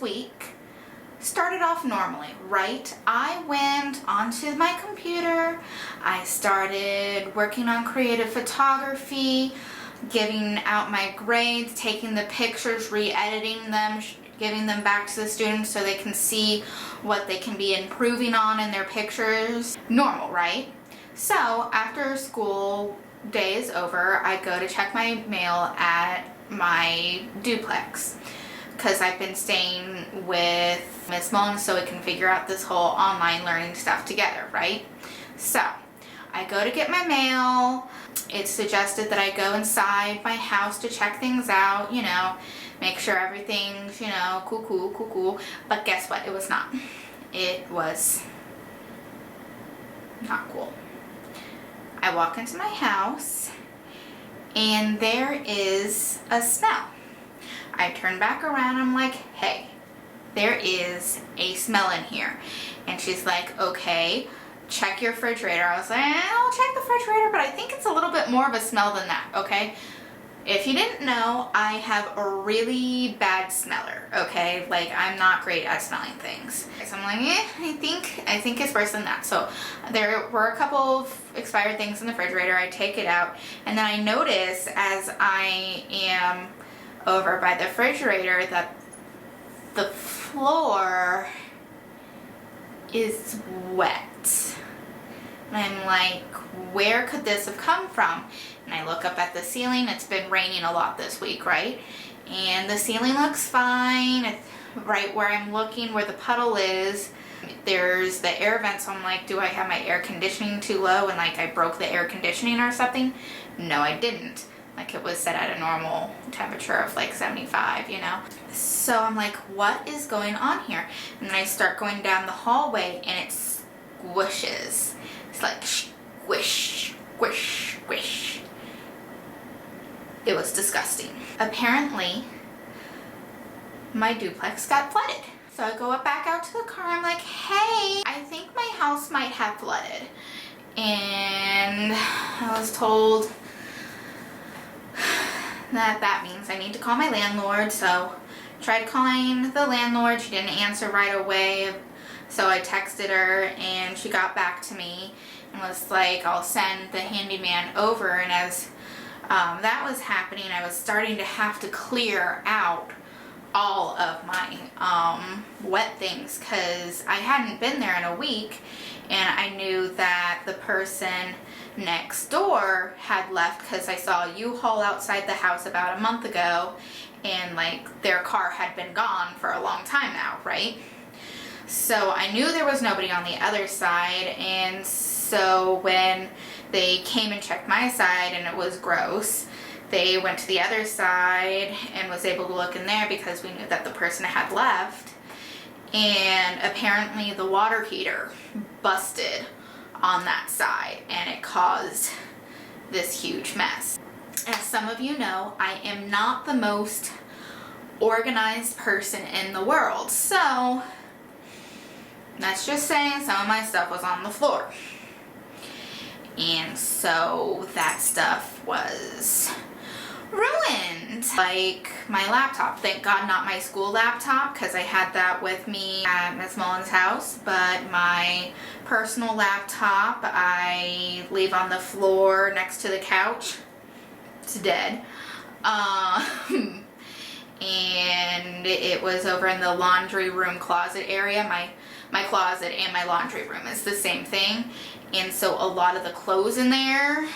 week started off normally, right? I went onto my computer, I started working on creative photography, giving out my grades, taking the pictures, re-editing them, giving them back to the students so they can see what they can be improving on in their pictures. Normal, right? So after school day is over, I go to check my mail at my duplex because I've been staying with Miss Mullen so we can figure out this whole online learning stuff together, right? So I go to get my mail. It's suggested that I go inside my house to check things out, you know, make sure everything's, you know, cool. But guess what? It was not. It was not cool. I walk into my house and there is a smell. I turn back around, I'm like, hey, there is a smell in here. And she's like, okay, check your refrigerator. I was like, I'll check the refrigerator, but I think it's a little bit more of a smell than that, okay? If you didn't know, I have a really bad smeller, okay? Like, I'm not great at smelling things. So I'm like, I think it's worse than that. So there were a couple of expired things in the refrigerator. I take it out, and then I notice as I am over by the refrigerator that the floor is wet. And I'm like, where could this have come from? And I look up at the ceiling. It's been raining a lot this week, right? And the ceiling looks fine. It's right where I'm looking, where the puddle is, there's the air vent. So I'm like, do I have my air conditioning too low and like I broke the air conditioning or something? No, I didn't. Like it was set at a normal temperature of like 75, you know? So I'm like, what is going on here? And then I start going down the hallway and it squishes. It's like squish, squish, squish. It was disgusting. Apparently, my duplex got flooded. So I go back out to the car, I'm like, hey, I think my house might have flooded. And I was told that means I need to call my landlord. So I tried calling the landlord, she didn't answer right away. So I texted her and she got back to me and was like, I'll send the handyman over. And as that was happening, I was starting to have to clear out all of my wet things because I hadn't been there in a week, and I knew that the person next door had left because I saw a U-Haul outside the house about a month ago, and like their car had been gone for a long time now, right? So I knew there was nobody on the other side, and so when they came and checked my side and it was gross, they went to the other side and was able to look in there because we knew that the person had left. And apparently the water heater busted on that side and it caused this huge mess. As some of you know, I am not the most organized person in the world. So let's just say some of my stuff was on the floor. And so that stuff was ruined. Like my laptop, thank God not my school laptop because I had that with me at Miss Mullen's house, but my personal laptop I leave on the floor next to the couch. It's dead. And it was over in the laundry room closet area. My closet and my laundry room is the same thing, and so a lot of the clothes in there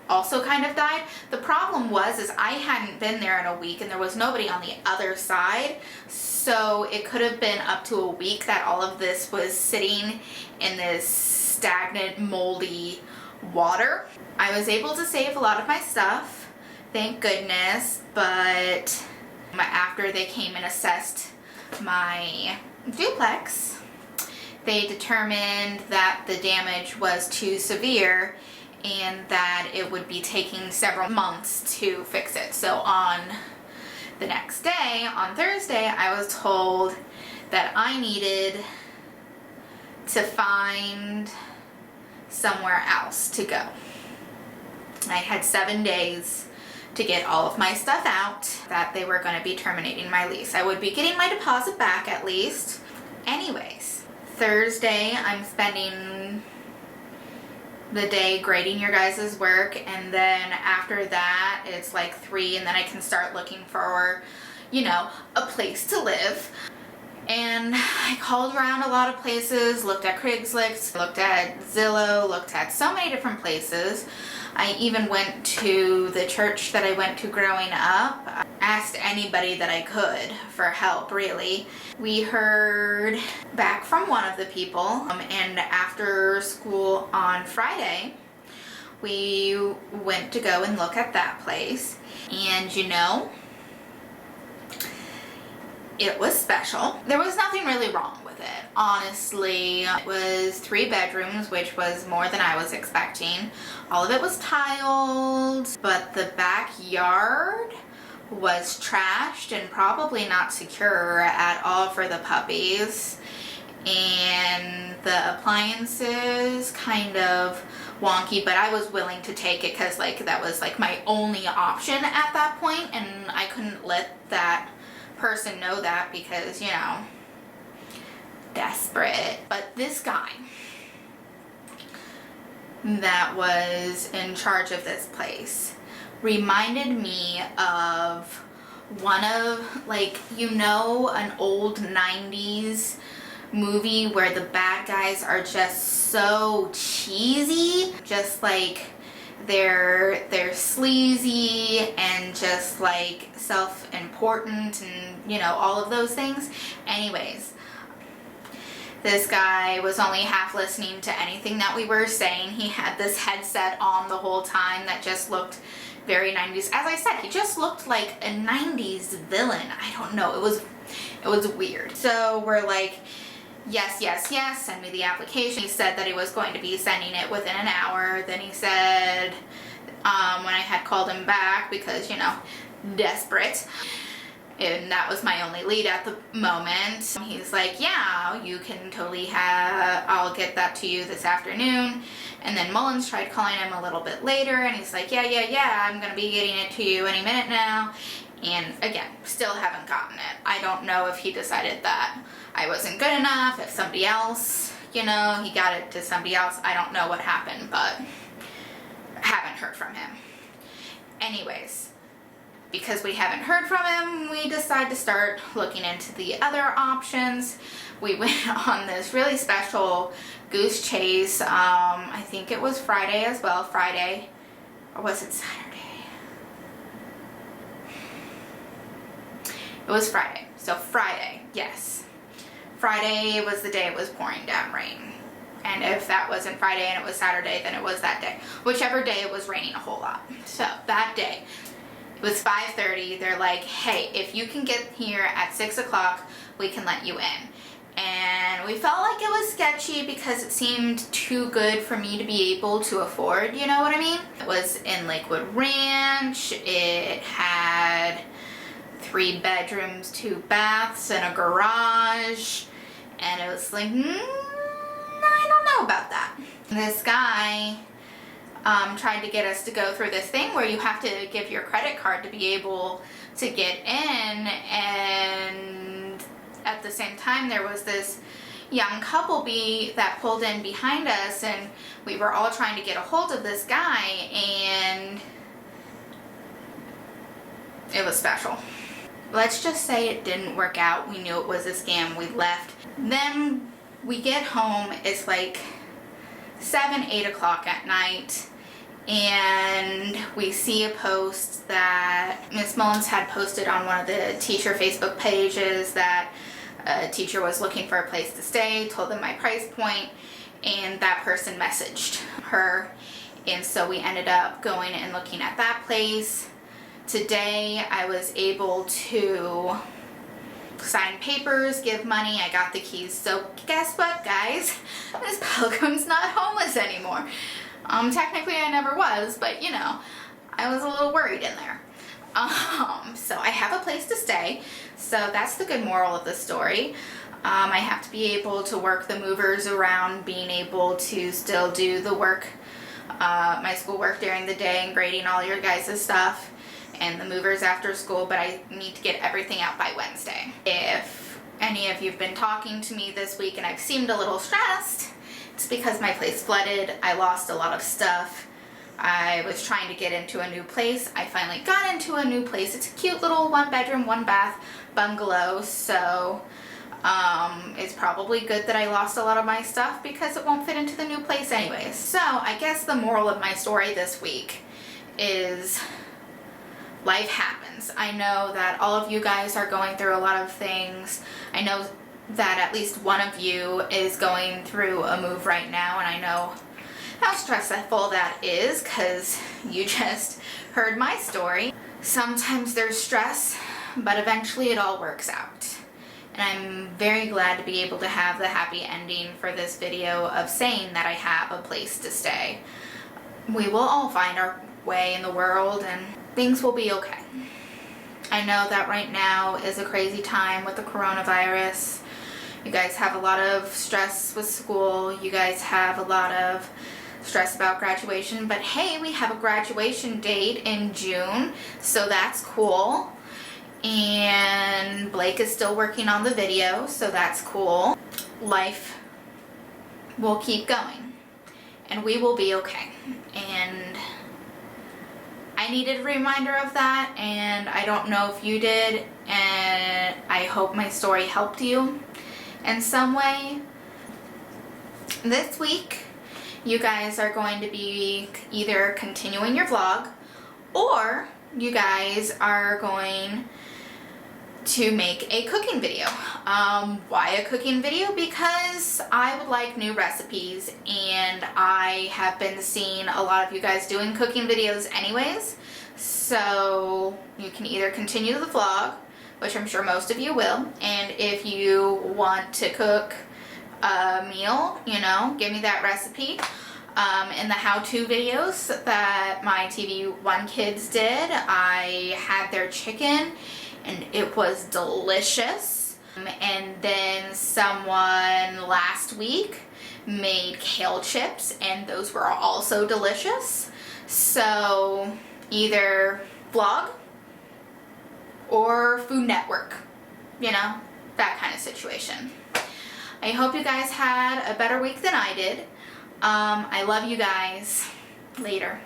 also kind of died. The problem is I hadn't been there in a week and there was nobody on the other side, so it could have been up to a week that all of this was sitting in this stagnant, moldy water. I was able to save a lot of my stuff, thank goodness, but after they came and assessed my duplex, they determined that the damage was too severe and that it would be taking several months to fix it. So on the next day, on Thursday, I was told that I needed to find somewhere else to go. I had 7 days to get all of my stuff out that they were going to be terminating my lease. I would be getting my deposit back at least. Anyways, Thursday I'm spending the day grading your guys' work, and then after that it's like 3, and then I can start looking for, you know, a place to live. And I called around a lot of places, looked at Craigslist, looked at Zillow, looked at so many different places. I even went to the church that I went to growing up. I asked anybody that I could for help, really. We heard back from one of the people, and after school on Friday, we went to go and look at that place. And you know, it was special. There was nothing really wrong with it, honestly. It was 3 bedrooms, which was more than I was expecting. All of it was tiled, but the backyard was trashed and probably not secure at all for the puppies. And the appliances kind of wonky, but I was willing to take it because like that was like my only option at that point, and I couldn't let that person know that because, you know, desperate. But this guy that was in charge of this place reminded me of one of, like, you know, an old 90s movie where the bad guys are just so cheesy, just like they're sleazy and just like self-important and, you know, all of those things. Anyways, this guy was only half listening to anything that we were saying. He had this headset on the whole time that just looked very 90s. As I said, he just looked like a 90s villain. I don't know, it was weird. So we're like, yes, yes, yes, send me the application. He said that he was going to be sending it within an hour. Then he said, when I had called him back because, you know, desperate, and that was my only lead at the moment, he's like, yeah, you can totally I'll get that to you this afternoon. And then Mullins tried calling him a little bit later, and he's like, yeah, I'm gonna be getting it to you any minute now. And again, still haven't gotten it. I don't know if he decided that I wasn't good enough, if somebody else, you know, he got it to somebody else. I don't know what happened, but haven't heard from him. Anyways, because we haven't heard from him, we decided to start looking into the other options. We went on this really special goose chase. I think it was Friday as well. Friday, or was it Saturday? It was Friday. So Friday, yes. Friday was the day it was pouring down rain. And if that wasn't Friday and it was Saturday, then it was that day. Whichever day it was raining a whole lot. So that day, it was 5:30. They're like, hey, if you can get here at 6 o'clock, we can let you in. And we felt like it was sketchy because it seemed too good for me to be able to afford, you know what I mean? It was in Lakewood Ranch. It had 3 bedrooms, 2 baths, and a garage. And it was like, I don't know about that. This guy tried to get us to go through this thing where you have to give your credit card to be able to get in, and at the same time there was this young couple that pulled in behind us, and we were all trying to get a hold of this guy, and it was special. Let's just say it didn't work out. We knew it was a scam. We left. Then we get home. It's like 7, 8 o'clock at night, and we see a post that Miss Mullins had posted on one of the teacher Facebook pages that a teacher was looking for a place to stay, told them my price point, and that person messaged her. And so we ended up going and looking at that place. Today I was able to sign papers, give money, I got the keys. So guess what, guys? Miss Pilgrim's not homeless anymore. Technically I never was, but you know, I was a little worried in there. So I have a place to stay. So that's the good moral of the story. I have to be able to work the movers around, being able to still do the work, my school work during the day and grading all your guys' stuff. and the movers after school, but I need to get everything out by Wednesday. If any of you have been talking to me this week and I've seemed a little stressed, it's because my place flooded. I lost a lot of stuff. I was trying to get into a new place. I finally got into a new place. It's a cute little 1-bedroom, 1-bath bungalow, so it's probably good that I lost a lot of my stuff because it won't fit into the new place anyways. So I guess the moral of my story this week is life happens. I know that all of you guys are going through a lot of things. I know that at least one of you is going through a move right now, and I know how stressful that is because you just heard my story. Sometimes there's stress, but eventually it all works out. And I'm very glad to be able to have the happy ending for this video of saying that I have a place to stay. We will all find our way in the world and things will be okay. I know that right now is a crazy time with the coronavirus. You guys have a lot of stress with school. You guys have a lot of stress about graduation, but hey, we have a graduation date in June, so that's cool. And Blake is still working on the video, so that's cool. Life will keep going and we will be okay. And I needed a reminder of that, and I don't know if you did, and I hope my story helped you in some way. This week you guys are going to be either continuing your vlog or you guys are going to make a cooking video. Why a cooking video? Because I would like new recipes, and I have been seeing a lot of you guys doing cooking videos anyways, so you can either continue the vlog, which I'm sure most of you will, and if you want to cook a meal, you know, give me that recipe. In the how-to videos that my TV1 kids did, I had their chicken and it was delicious. And then someone last week made kale chips and those were also delicious. So either vlog or Food Network, you know, that kind of situation. I hope you guys had a better week than I did. I love you guys. Later.